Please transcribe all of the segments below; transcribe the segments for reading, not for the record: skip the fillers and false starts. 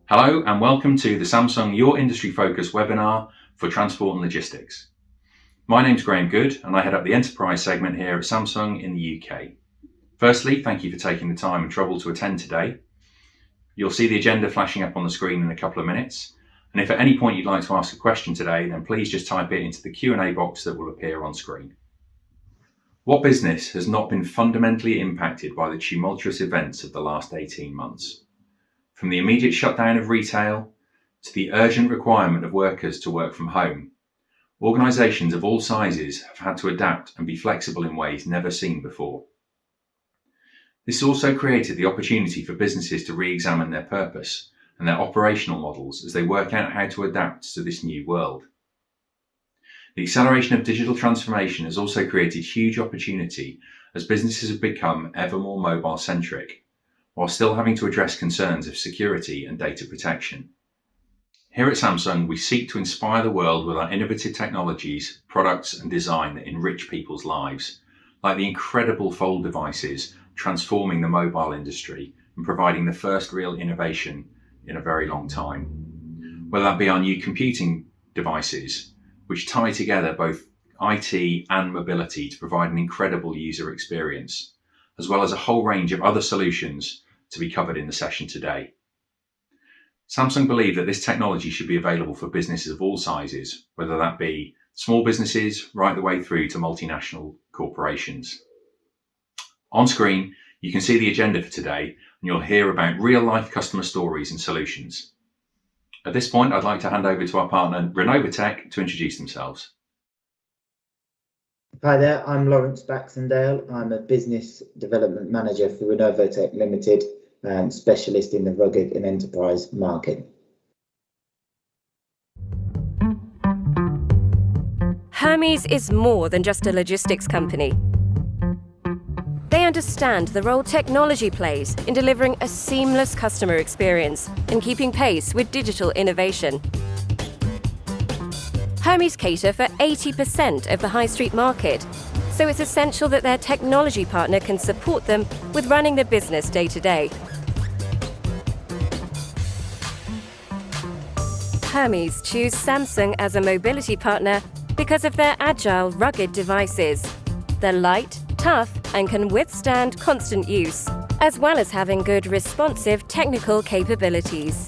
Hello and welcome to the Samsung Your Industry Focus webinar for Transport and Logistics. My name's Graham Good and I head up the enterprise segment here at Samsung in the UK. Firstly, thank you for taking the time and trouble to attend today. You'll see the agenda flashing up on the screen in a couple of minutes. And if at any point you'd like to ask a question today, then please just type it into the Q&A box that will appear on screen. What business has not been fundamentally impacted by the tumultuous events of the last 18 months? From the immediate shutdown of retail to the urgent requirement of workers to work from home, organisations of all sizes have had to adapt and be flexible in ways never seen before. This also created the opportunity for businesses to re-examine their purpose and their operational models as they work out how to adapt to this new world. The acceleration of digital transformation has also created huge opportunity as businesses have become ever more mobile-centric, while still having to address concerns of security and data protection. Here at Samsung, we seek to inspire the world with our innovative technologies, products and design that enrich people's lives, like the incredible Fold devices transforming the mobile industry and providing the first real innovation in a very long time. Whether that be our new computing devices, which tie together both IT and mobility to provide an incredible user experience, as well as a whole range of other solutions to be covered in the session today. Samsung believe that this technology should be available for businesses of all sizes, whether that be small businesses right the way through to multinational corporations. On screen, you can see the agenda for today, and you'll hear about real-life customer stories and solutions. At this point, I'd like to hand over to our partner, Renovotec, to introduce themselves. Hi there, I'm Lawrence Baxendale. I'm a Business Development Manager for Renovotec Limited and specialist in the rugged and enterprise market. Hermes is more than just a logistics company. They understand the role technology plays in delivering a seamless customer experience and keeping pace with digital innovation. Hermes cater for 80% of the high street market, so it's essential that their technology partner can support them with running the business day to day. Hermes choose Samsung as a mobility partner because of their agile, rugged devices. They're light, tough, and can withstand constant use, as well as having good responsive technical capabilities.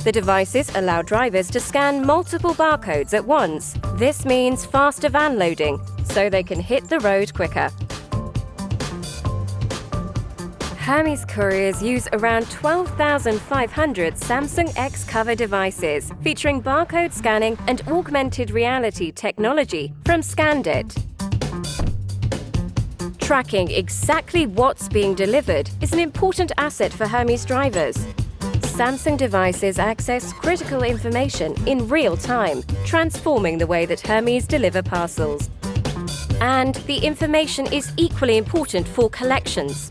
The devices allow drivers to scan multiple barcodes at once. This means faster van loading, so they can hit the road quicker. Hermes couriers use around 12,500 Samsung X cover devices, featuring barcode scanning and augmented reality technology from Scandit. Tracking exactly what's being delivered is an important asset for Hermes drivers. Samsung devices access critical information in real time, transforming the way that Hermes deliver parcels. And the information is equally important for collections.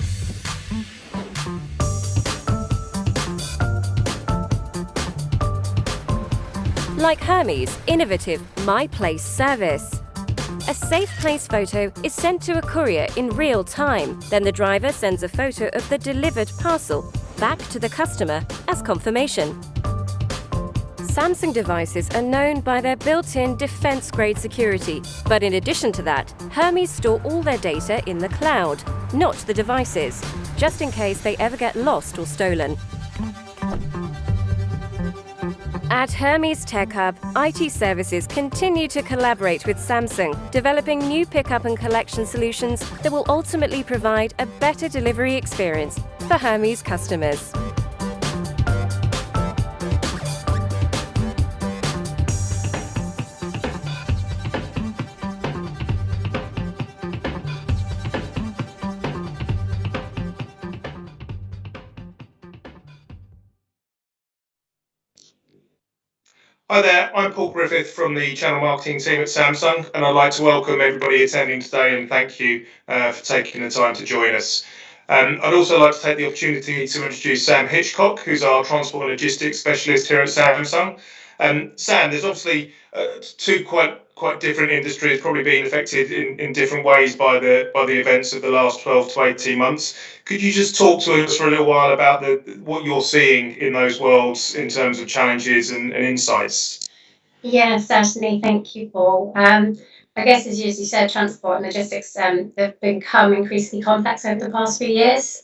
Like Hermes' innovative My Place service. A safe place photo is sent to a courier in real time. Then the driver sends a photo of the delivered parcel back to the customer as confirmation. Samsung devices are known by their built-in defense-grade security, but in addition to that, Hermes store all their data in the cloud, not the devices, just in case they ever get lost or stolen. At Hermes Tech Hub, IT services continue to collaborate with Samsung, developing new pickup and collection solutions that will ultimately provide a better delivery experience for Hermes customers. Hi there, I'm Paul Griffith from the channel marketing team at Samsung, and I'd like to welcome everybody attending today and thank you for taking the time to join us. I'd also like to take the opportunity to introduce Sam Hitchcock, who's our transport and logistics specialist here at Samsung. Sam, there's obviously two quite different industries probably being affected in different ways by the events of the last 12 to 18 months. Could you just talk to us for a little while about what you're seeing in those worlds in terms of challenges and insights? Yeah, certainly. Thank you, Paul. I guess, as you said, transport and logistics have become increasingly complex over the past few years.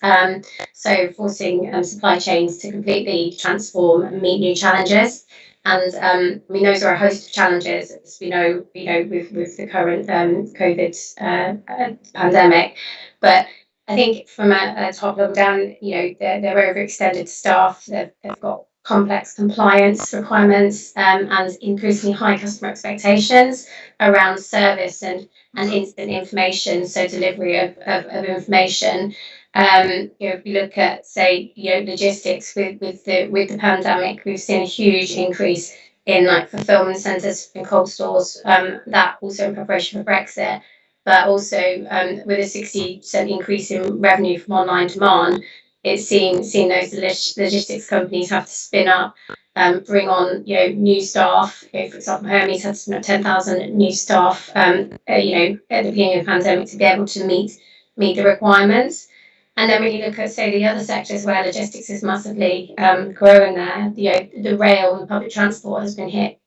So forcing supply chains to completely transform and meet new challenges. And I mean, those are a host of challenges, as we know, with the current COVID pandemic. But I think from a top level down, they're overextended staff. They've got complex compliance requirements and increasingly high customer expectations around service and instant information, so delivery of information. If we look at, say, logistics with the pandemic, we've seen a huge increase in fulfillment centres and cold stores. That also in preparation for Brexit, but also with a 60% increase in revenue from online demand. It's seen those logistics companies have to spin up, bring on new staff. For example, Hermes had to spin up 10,000 new staff. At the beginning of the pandemic to be able to meet the requirements. And then when you look at, say, the other sectors where logistics is massively growing there, the rail and public transport has been hit.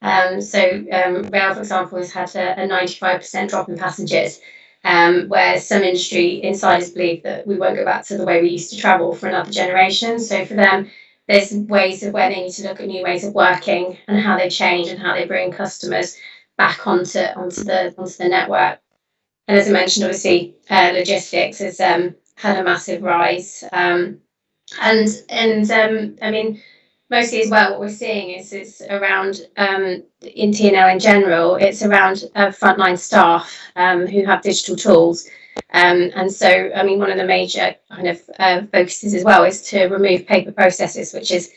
Rail, for example, has had a 95% drop in passengers. Where some industry insiders believe that we won't go back to the way we used to travel for another generation. So for them, there's ways of where they need to look at new ways of working and how they change and how they bring customers back onto the network. And as I mentioned, obviously, logistics has had a massive rise. I mean, mostly as well, what we're seeing is around in T&L in general, it's around frontline staff who have digital tools. And so, I mean, one of the major kind of focuses as well is to remove paper processes, which is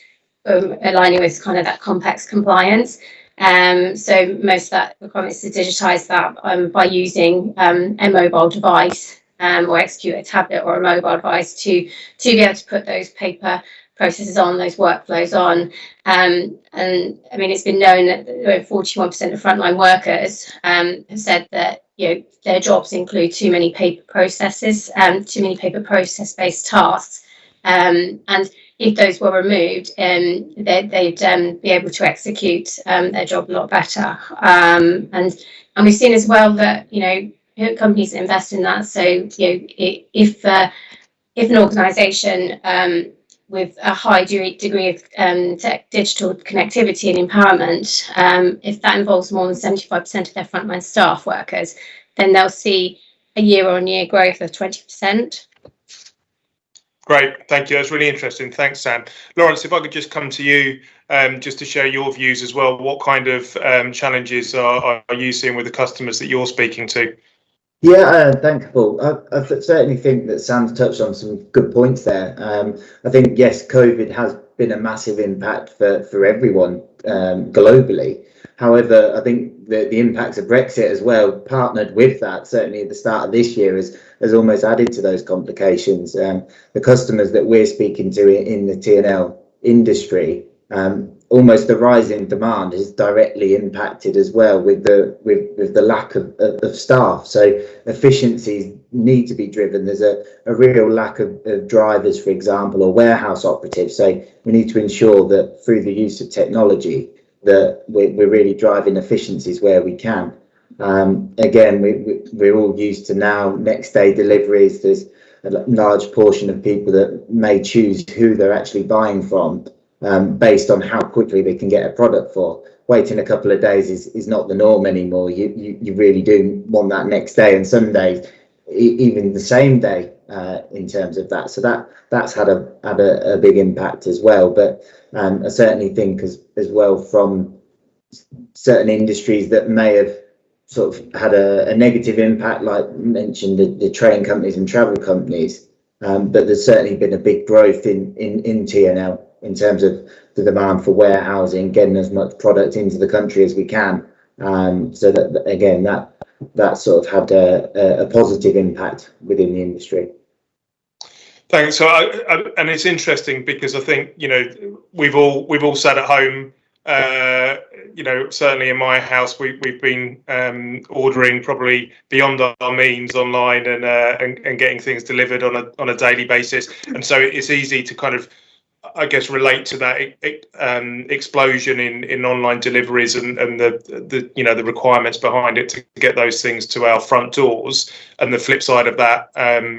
aligning with kind of that complex compliance. So most of that requirement is to digitise that by using a mobile device or execute a tablet or a mobile device to be able to put those paper processes on, those workflows on. And I mean, it's been known that 41% of frontline workers have said that their jobs include too many paper processes, too many paper process-based tasks. And if those were removed, they'd be able to execute their job a lot better. And we've seen as well that companies invest in that. So if an organisation with a high degree of digital connectivity and empowerment, if that involves more than 75% of their frontline staff workers, then they'll see a year-on-year growth of 20%. Great, thank you. That's really interesting. Thanks, Sam. Lawrence, if I could just come to you just to share your views as well. What kind of challenges are you seeing with the customers that you're speaking to? Yeah, thanks, Paul. I certainly think that Sam's touched on some good points there. I think, yes, COVID has been a massive impact for everyone globally. However, I think the impacts of Brexit as well, partnered with that, certainly at the start of this year, has almost added to those complications. The customers that we're speaking to in the T&L industry, almost the rise in demand is directly impacted as well with the lack of staff. So efficiencies need to be driven. There's a real lack of drivers, for example, or warehouse operatives. So we need to ensure that through the use of technology that we're really driving efficiencies where we can. Again, we're all used to now next day deliveries. There's a large portion of people that may choose who they're actually buying from based on how quickly they can get a product for. Waiting a couple of days is not the norm anymore. You really do want that next day, and some days even the same day in terms of that. So that's had a big impact as well. But I certainly think as well from certain industries that may have sort of had a negative impact, like mentioned the train companies and travel companies. But there's certainly been a big growth in T&L in terms of the demand for warehousing, getting as much product into the country as we can. So that again, that sort of had a positive impact within the industry. Thanks. So, and it's interesting because I think we've all sat at home certainly in my house, we've been ordering probably beyond our means online and getting things delivered on a daily basis. And so it's easy to kind of, I guess, relate to that explosion in online deliveries and the requirements behind it to get those things to our front doors. And the flip side of that,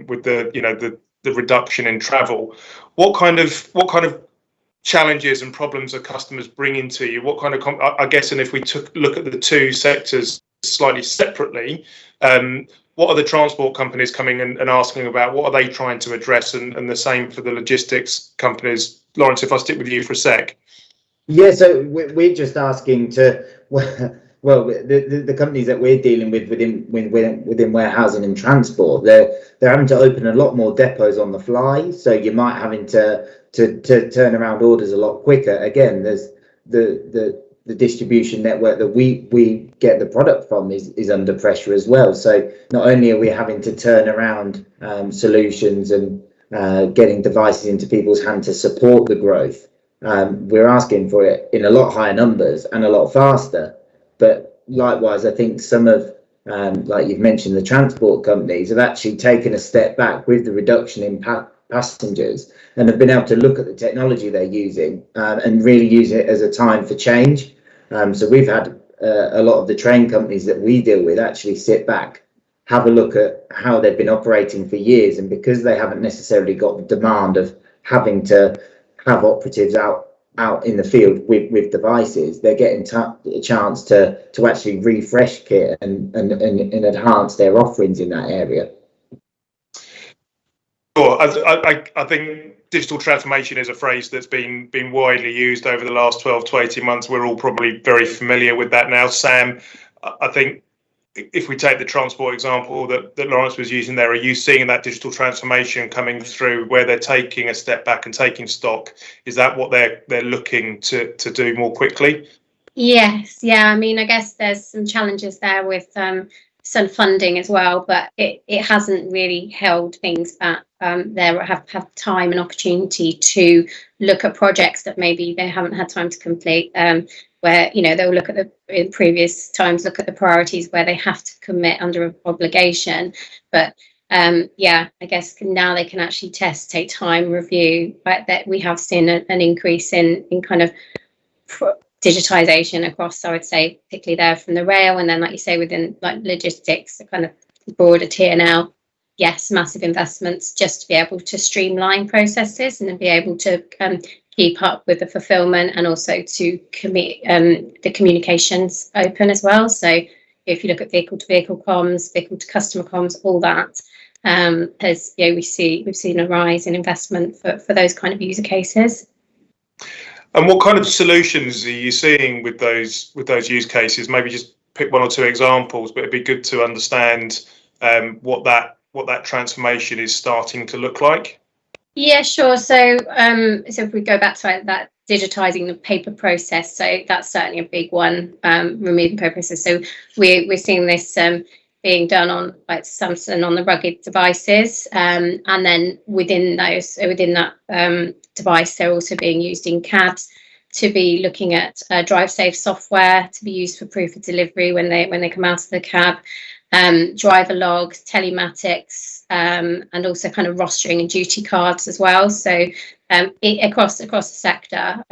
with the reduction in travel, what kind of challenges and problems are customers bringing to you? What kind of I guess, and if we look at the two sectors slightly separately, what are the transport companies coming and asking about? What are they trying to address? And the same for the logistics companies. Lawrence, if I stick with you for a sec. Yeah, so we're just asking to, well, the companies that we're dealing with within warehousing and transport, they're having to open a lot more depots on the fly. So you might having to turn around orders a lot quicker. Again, there's the distribution network that we get the product from is under pressure as well. So not only are we having to turn around solutions and getting devices into people's hands to support the growth, we're asking for it in a lot higher numbers and a lot faster. But likewise, I think some of, like you've mentioned, the transport companies have actually taken a step back with the reduction in passengers and have been able to look at the technology they're using and really use it as a time for change. So we've had a lot of the train companies that we deal with actually sit back, have a look at how they've been operating for years, and because they haven't necessarily got the demand of having to have operatives out in the field with devices, they're getting a chance to actually refresh kit and enhance their offerings in that area. Sure. I think digital transformation is a phrase that's been widely used over the last 12 to 18 months. We're all probably very familiar with that now. Sam, I think if we take the transport example that Lawrence was using there, are you seeing that digital transformation coming through where they're taking a step back and taking stock? Is that what they're looking to do more quickly? Yes, yeah. I mean, I guess there's some challenges there with some funding as well, but it hasn't really held things back. They have time and opportunity to look at projects that maybe they haven't had time to complete. Where they'll look at in previous times look at the priorities where they have to commit under an obligation, but I guess now they can actually test, take time, review. But that we have seen an increase in kind of digitization across, I would say, particularly there from the rail, and then like you say within like logistics, the kind of broader T&L. Yes, massive investments just to be able to streamline processes and then be able to keep up with the fulfillment and also to the communications open as well. So if you look at vehicle to vehicle comms, vehicle to customer comms, all that we've seen a rise in investment for those kind of user cases. And what kind of solutions are you seeing with those use cases? Maybe just pick one or two examples, but it'd be good to understand what that transformation is starting to look like. Yeah, sure. So if we go back to that digitizing the paper process, so that's certainly a big one, removing paper process. So we're seeing this being done on like Samsung on the rugged devices, and then within that device, they're also being used in cabs to be looking at drive safe software to be used for proof of delivery when they come out of the cab, driver logs, telematics, and also kind of rostering and duty cards as well. So across the sector,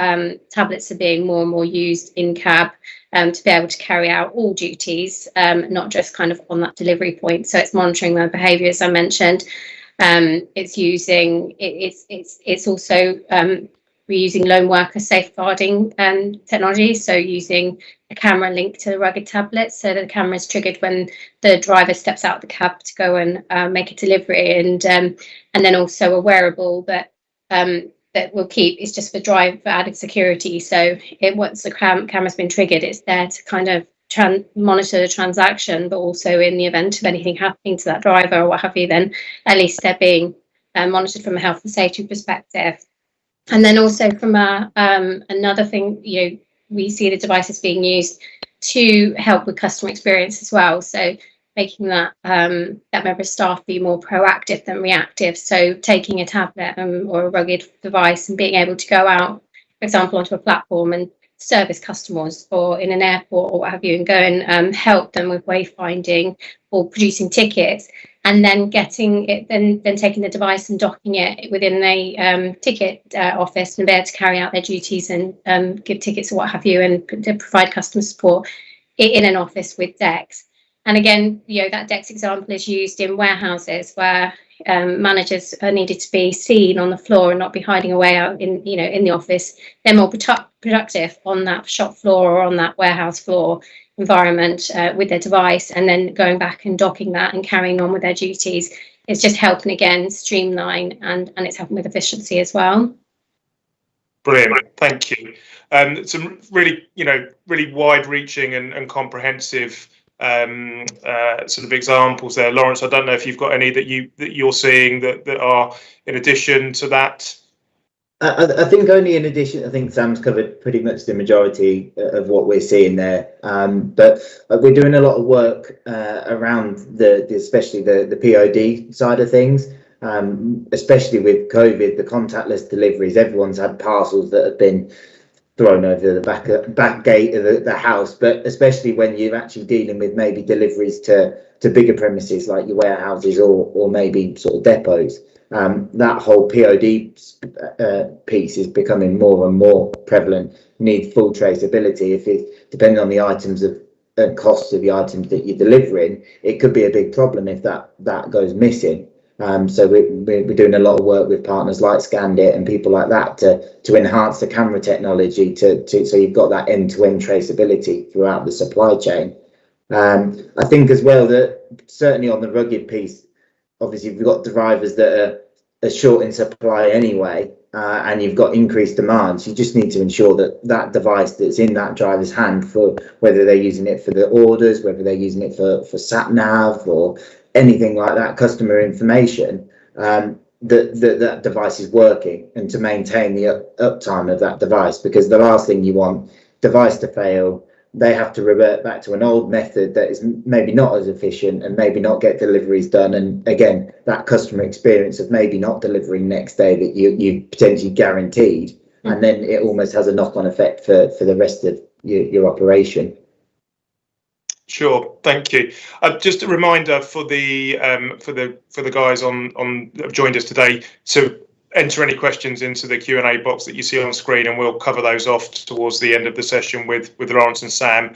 tablets are being more and more used in cab to be able to carry out all duties, not just kind of on that delivery point. So it's monitoring their behaviour, as I mentioned. It's also we're using lone worker safeguarding technology, so using a camera linked to the rugged tablet, so that the camera is triggered when the driver steps out of the cab to go and make a delivery, and then also a wearable that will keep. It's just for added security. So once the camera's been triggered, it's there to kind of monitor the transaction, but also in the event of anything happening to that driver or what have you, then at least they're being monitored from a health and safety perspective. And then also from another thing, we see the devices being used to help with customer experience as well. So making that member of staff be more proactive than reactive. So taking a tablet or a rugged device and being able to go out, for example, onto a platform and service customers or in an airport or what have you, and go and help them with wayfinding or producing tickets, and then getting it, then taking the device and docking it within a ticket office and be able to carry out their duties and give tickets or what have you, and provide customer support in an office with DEX. And again, that DEX example is used in warehouses where managers are needed to be seen on the floor and not be hiding away out in the office. They're more productive on that shop floor or on that warehouse floor environment with their device, and then going back and docking that and carrying on with their duties. It's just helping again streamline, and it's helping with efficiency as well. Brilliant, thank you. Some really really wide-reaching and comprehensive sort of examples there, Lawrence. I don't know if you've got any that you're seeing that are in addition to that. I think only in addition. I think Sam's covered pretty much the majority of what we're seeing there. But we're doing a lot of work around especially the POD side of things. Especially with COVID, the contactless deliveries. Everyone's had parcels that have been thrown over the back gate of the house, but especially when you're actually dealing with maybe deliveries to bigger premises like your warehouses or maybe sort of depots. That whole POD piece is becoming more and more prevalent. You need full traceability. If it depending on the items of costs of the items that you're delivering, it could be a big problem if that goes missing. So we're doing a lot of work with partners like Scandit and people like that to enhance the camera technology so you've got that end-to-end traceability throughout the supply chain. I think as well that certainly on the rugged piece, obviously we've got drivers that are short in supply anyway, and you've got increased demands. You just need to ensure that device that's in that driver's hand, for whether they're using it for the orders, whether they're using it for sat nav or anything like that, customer information, that device is working, and to maintain the uptime of that device, because the last thing you want, device to fail, they have to revert back to an old method that is maybe not as efficient and maybe not get deliveries done, and again that customer experience of maybe not delivering next day that you potentially guaranteed, and then it almost has a knock-on effect for the rest of your operation. Sure, thank you. Just a reminder for the guys on that have joined us today to enter any questions into the Q&A box that you see on screen, and we'll cover those off towards the end of the session with Lawrence and Sam.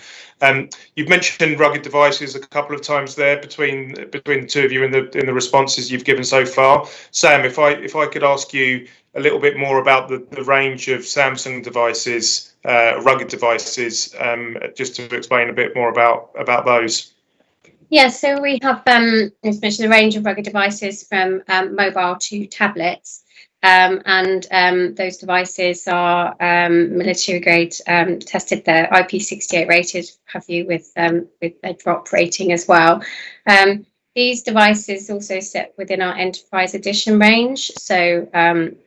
You've mentioned rugged devices a couple of times there between the two of you in the responses you've given so far. Sam, if I could ask you a little bit more about the range of Samsung devices, rugged devices, just to explain a bit more about those. Yeah, so we have, as mentioned, a range of rugged devices from mobile to tablets. And those devices are military grade, tested. They're IP68 rated, have you, with a drop rating as well. These devices also sit within our Enterprise Edition range, so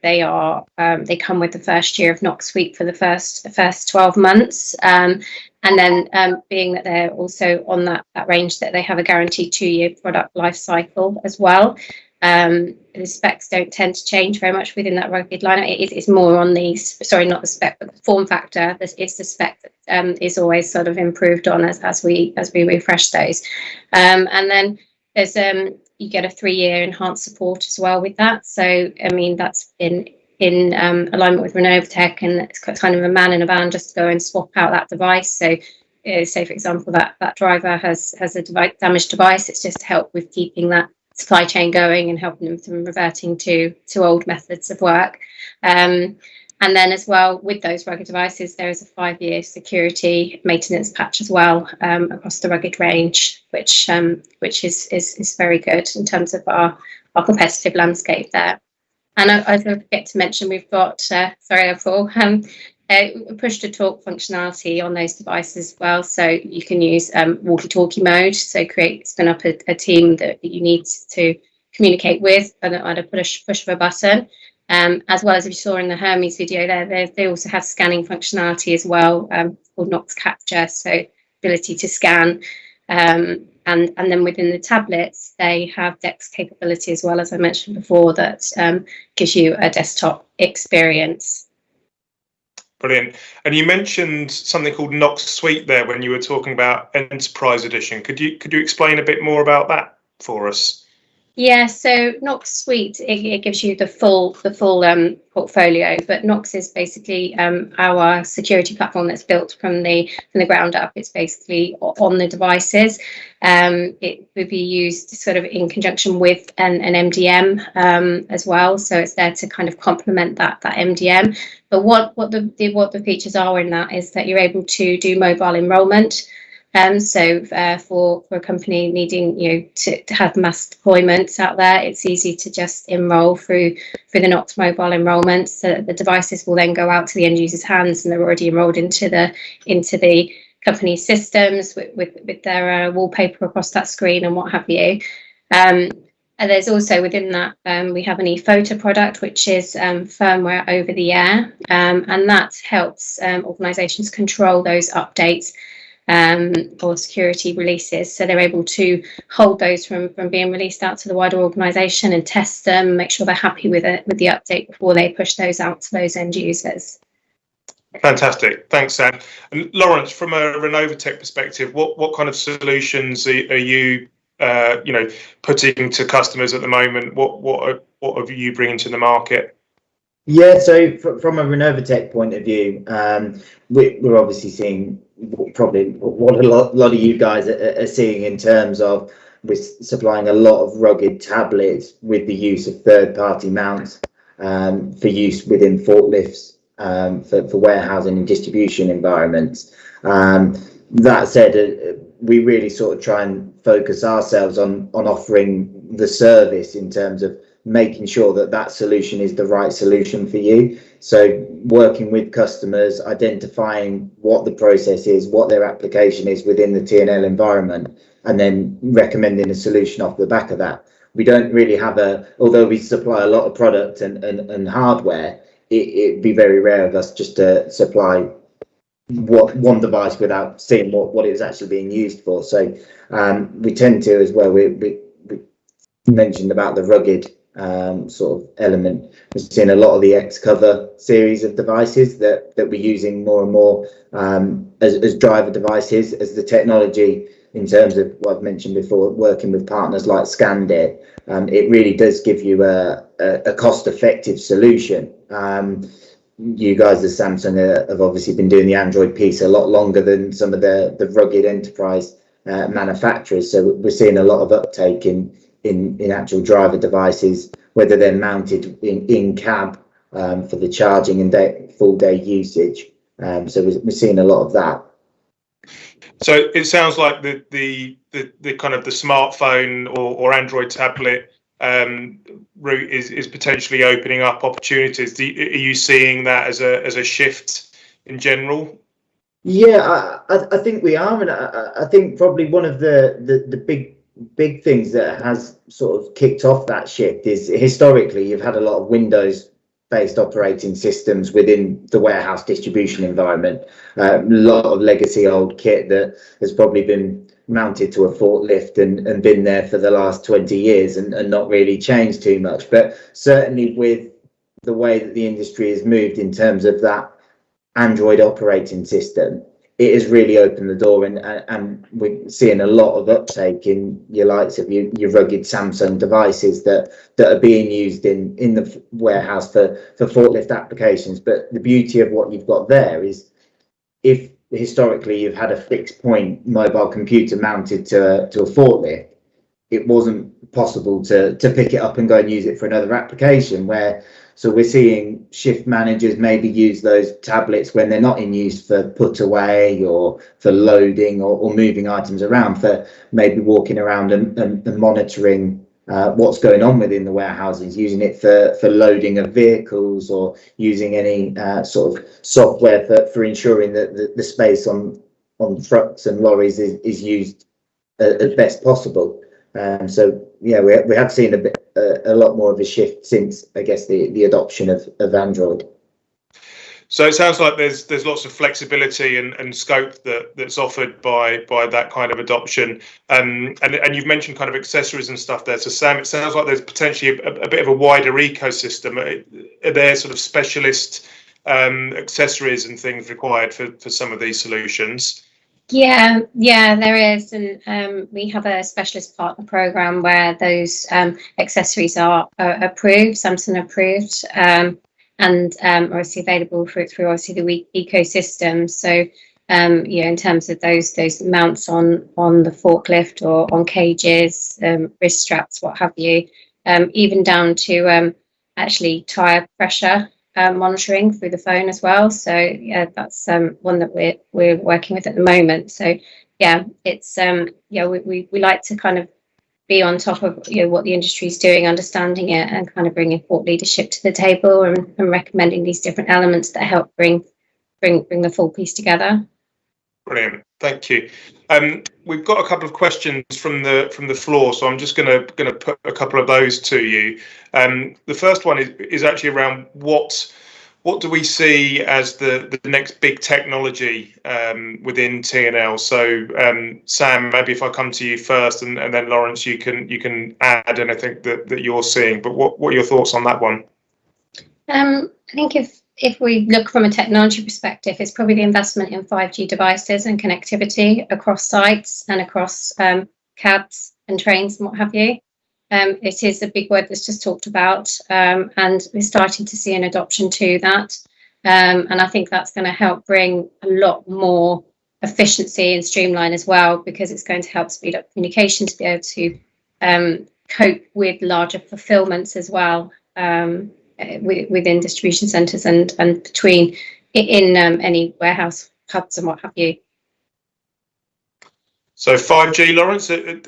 they come with the first year of Knox Suite for the first 12 months, and then being that they're also on that range, that they have a guaranteed 2-year product life cycle as well. The specs don't tend to change very much within that rugged lineup. It's more on not the spec, but the form factor. It's the spec that is always sort of improved on as we refresh those. And then there's you get a 3-year enhanced support as well with that. So I mean that's in alignment with Renovotec, and it's kind of a man in a van just to go and swap out that device. So say for example that driver has a damaged device, it's just to help with keeping that supply chain going and helping them from reverting to old methods of work. And then as well with those rugged devices, there is a 5-year security maintenance patch as well across the rugged range, which is very good in terms of our competitive landscape there. And I forget to mention, we've got push to talk functionality on those devices as well. So you can use walkie-talkie mode. So spin up a team that you need to communicate with at a push of a button. As well as if you saw in the Hermes video there, they also have scanning functionality as well, called Knox Capture, so ability to scan. And then within the tablets, they have DEX capability as well, as I mentioned before, that gives you a desktop experience. Brilliant. And you mentioned something called Knox Suite there when you were talking about Enterprise Edition. Could you explain a bit more about that for us? Yeah, so Knox Suite, it gives you the full portfolio, but Knox is basically our security platform that's built from the ground up. It's basically on the devices. It would be used sort of in conjunction with an MDM as well. So it's there to kind of complement that MDM. But what the features are in that is that you're able to do mobile enrollment. For a company needing to have mass deployments out there, it's easy to just enroll through the Knox mobile enrollment. So the devices will then go out to the end user's hands, and they're already enrolled into the company systems with their wallpaper across that screen and what have you. And there's also within that we have an ePhoto product, which is firmware over the air, and that helps organisations control those updates or security releases, so they're able to hold those from being released out to the wider organisation and test them, make sure they're happy with the update before they push those out to those end users. Fantastic, thanks, Sam. And Lawrence, from a Renovotec perspective, what kind of solutions are you putting to customers at the moment? What are you bringing to the market? Yeah, so from a Renovotec point of view, we're obviously seeing probably what a lot of you guys are seeing in terms of we're supplying a lot of rugged tablets with the use of third-party mounts for use within forklifts for warehousing and distribution environments. That said, we really sort of try and focus ourselves on offering the service in terms of making sure that solution is the right solution for you. So working with customers, identifying what the process is, what their application is within the T&L environment, and then recommending a solution off the back of that. We don't really have although we supply a lot of product and hardware, it'd be very rare of us just to supply one device without seeing what it was actually being used for. So we tend to, as well, we mentioned about the rugged sort of element. We're seeing a lot of the X-Cover series of devices that we're using more and more as driver devices, as the technology, in terms of what I've mentioned before, working with partners like Scandit, it really does give you a cost-effective solution. You guys as Samsung have obviously been doing the Android piece a lot longer than some of the rugged enterprise manufacturers, so we're seeing a lot of uptake in actual driver devices, whether they're mounted in cab for the charging and full day usage. So we're seeing a lot of that. So it sounds like the kind of the smartphone or Android tablet route is potentially opening up opportunities. Are you seeing that as a shift in general? Yeah, I think we are, and I think probably one of the big things that has sort of kicked off that shift is historically you've had a lot of Windows-based operating systems within the warehouse distribution environment, a lot of legacy old kit that has probably been mounted to a forklift and been there for the last 20 years and not really changed too much. But certainly with the way that the industry has moved in terms of that Android operating system, it has really opened the door, and we're seeing a lot of uptake in your likes of your rugged Samsung devices that are being used in the warehouse for forklift applications. But the beauty of what you've got there is, if historically you've had a fixed point mobile computer mounted to a forklift, it wasn't possible to pick it up and go and use it for another application. So we're seeing shift managers maybe use those tablets when they're not in use for put away or for loading or moving items around, for maybe walking around and monitoring what's going on within the warehouses, using it for loading of vehicles, or using any sort of software for ensuring that the space on trucks and lorries is used as best possible. So yeah, we have seen a lot more of a shift since, I guess, the adoption of Android. So it sounds like there's lots of flexibility and scope that's offered by that kind of adoption, and you've mentioned kind of accessories and stuff there. So Sam, it sounds like there's potentially a bit of a wider ecosystem. Are there sort of specialist accessories and things required for some of these solutions? Yeah, there is, and we have a specialist partner program where those accessories are approved, Samsung approved, and obviously available through obviously the ecosystem. So, in terms of those mounts on the forklift or on cages, wrist straps, what have you, even down to actually tire pressure monitoring through the phone as well. So yeah, that's one that we're working with at the moment. So yeah, it's we like to kind of be on top of what the industry is doing, understanding it, and kind of bringing thought leadership to the table, and recommending these different elements that help bring the full piece together. Brilliant, thank you. We've got a couple of questions from the floor, so I'm just going to put a couple of those to you. The first one is actually around what do we see as the next big technology within T&L? So Sam, maybe if I come to you first, and then Lawrence, you can add anything that you're seeing. But what are your thoughts on that one? I think if we look from a technology perspective, it's probably the investment in 5G devices and connectivity across sites and across cabs and trains and what have you. It is a big word that's just talked about, and we're starting to see an adoption to that. And I think that's going to help bring a lot more efficiency and streamline as well, because it's going to help speed up communication to be able to cope with larger fulfillments as well. Within distribution centres and between in any warehouse hubs and what have you. So 5G, Lawrence, are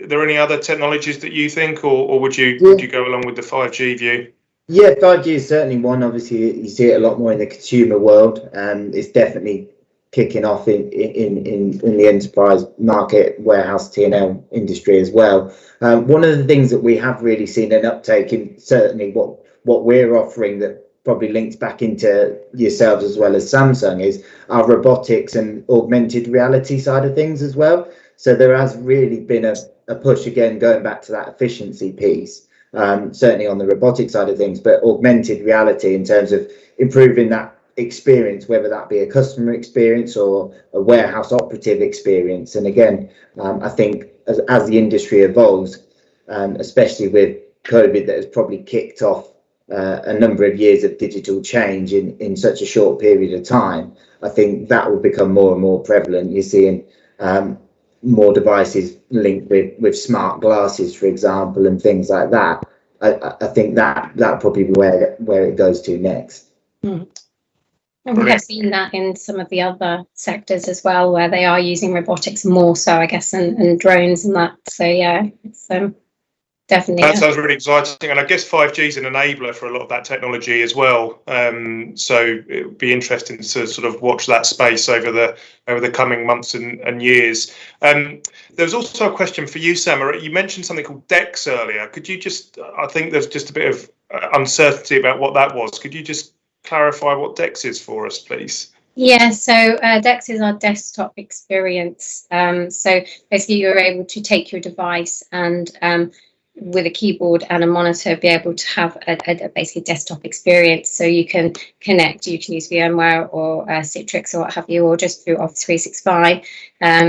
there any other technologies that you think, or would you go along with the 5G view? Yeah, 5G is certainly one. Obviously, you see it a lot more in the consumer world, and it's definitely kicking off in the enterprise market, warehouse T&L industry as well. One of the things that we have really seen an uptake in, certainly what we're offering, that probably links back into yourselves as well as Samsung, is our robotics and augmented reality side of things as well. So there has really been a push, again, going back to that efficiency piece, certainly on the robotic side of things, but augmented reality in terms of improving that experience, whether that be a customer experience or a warehouse operative experience. And again, I think as the industry evolves, especially with COVID, that has probably kicked off a number of years of digital change in such a short period of time, I think that will become more and more prevalent. You're seeing more devices linked with smart glasses, for example, and things like that. I think that probably be where it goes to next. And we have seen that in some of the other sectors as well, where they are using robotics more so, I guess, and drones and that. So yeah, it's definitely. That sounds really exciting, and I guess 5G is an enabler for a lot of that technology as well. So it would be interesting to sort of watch that space over the coming months and years. There was also a question for you, Sam. You mentioned something called DEX earlier. Could you just? I think there's just a bit of uncertainty about what that was. Could you just clarify what DEX is for us, please? Yeah, so DEX is our desktop experience. So basically, you're able to take your device and with a keyboard and a monitor, be able to have a basically desktop experience. So you can connect, you can use VMware or Citrix or what have you, or just through Office 365.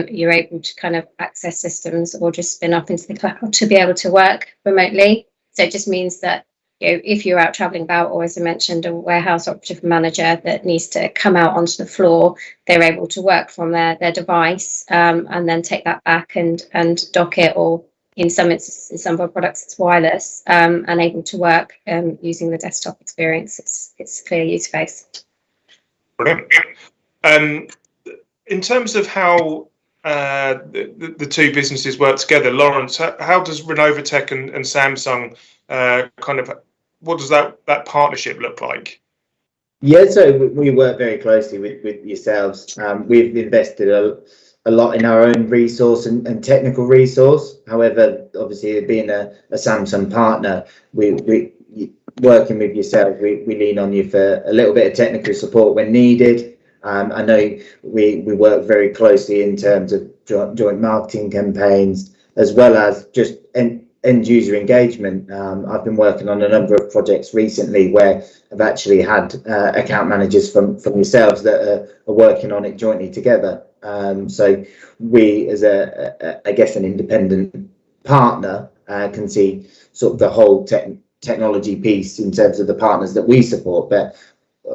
You're able to kind of access systems or just spin up into the cloud to be able to work remotely. So it just means that if you're out traveling about, or as I mentioned, a warehouse operative manager that needs to come out onto the floor, they're able to work from their device and then take that back and dock it, or in some instances, in some of our products, it's wireless, and able to work using the desktop experience. It's a clear use case. Brilliant. In terms of how the two businesses work together, Lawrence, how does Renovotec and Samsung what does that partnership look like? Yeah, so we work very closely with yourselves. We've invested a lot in our own resource and technical resource. However, obviously, being a Samsung partner, we working with yourself, we lean on you for a little bit of technical support when needed. I know we work very closely in terms of joint marketing campaigns, as well as just end user engagement. I've been working on a number of projects recently where I've actually had account managers from yourselves that are working on it jointly together. So we, as I guess an independent partner, can see sort of the whole technology piece in terms of the partners that we support. But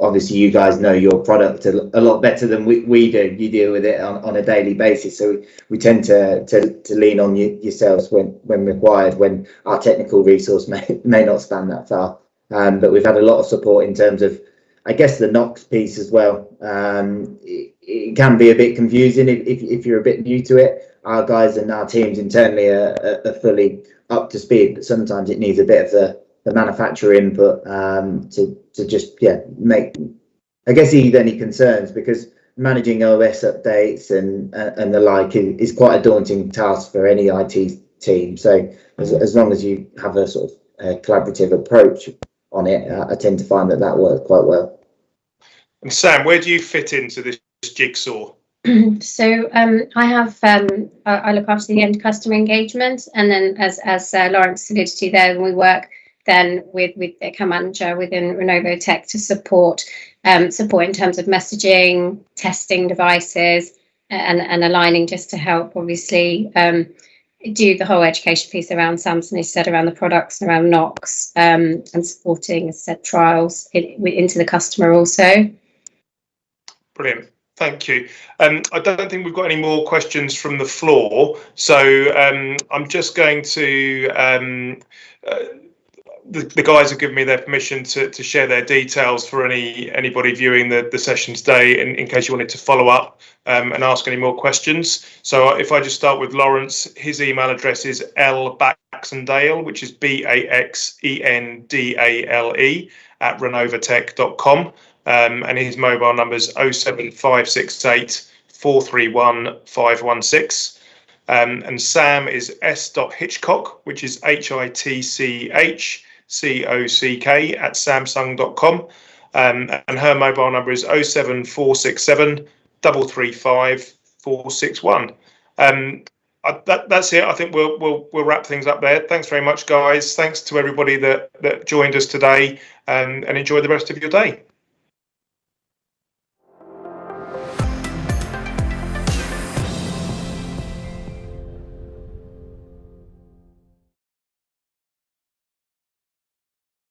obviously you guys know your product a lot better than we do. You deal with it on a daily basis, so we tend to lean on yourselves when required, when our technical resource may not span that far. But we've had a lot of support in terms of, I guess, the NOx piece as well. It can be a bit confusing if you're a bit new to it. Our guys and our teams internally are fully up to speed, but sometimes it needs a bit of the manufacturer input to just make, I guess, ease any concerns, because managing OS updates and the like is quite a daunting task for any IT team. So as long as you have a sort of collaborative approach on it, I tend to find that works quite well. And Sam, where do you fit into this jigsaw? So I have I look after the end customer engagement, and then as Lawrence alluded to there, we work then with the account manager within Renovotec to support in terms of messaging, testing devices, and aligning, just to help obviously do the whole education piece around Samsung, as said, around the products, around NOx, and supporting, as said, trials into the customer also. Brilliant. Thank you. I don't think we've got any more questions from the floor, so I'm just going to the guys have given me their permission to share their details for anybody viewing the session today, in case you wanted to follow up and ask any more questions. So if I just start with Lawrence, his email address is lbaxendale, which is BAXENDALE @renovotec.com. And his mobile number is 07568 431 516. And Sam is s.hitchcock, which is HITCHCOCK @samsung.com. And her mobile number is 07467 335 461. That's it. I think we'll wrap things up there. Thanks very much, guys. Thanks to everybody that joined us today, and enjoy the rest of your day.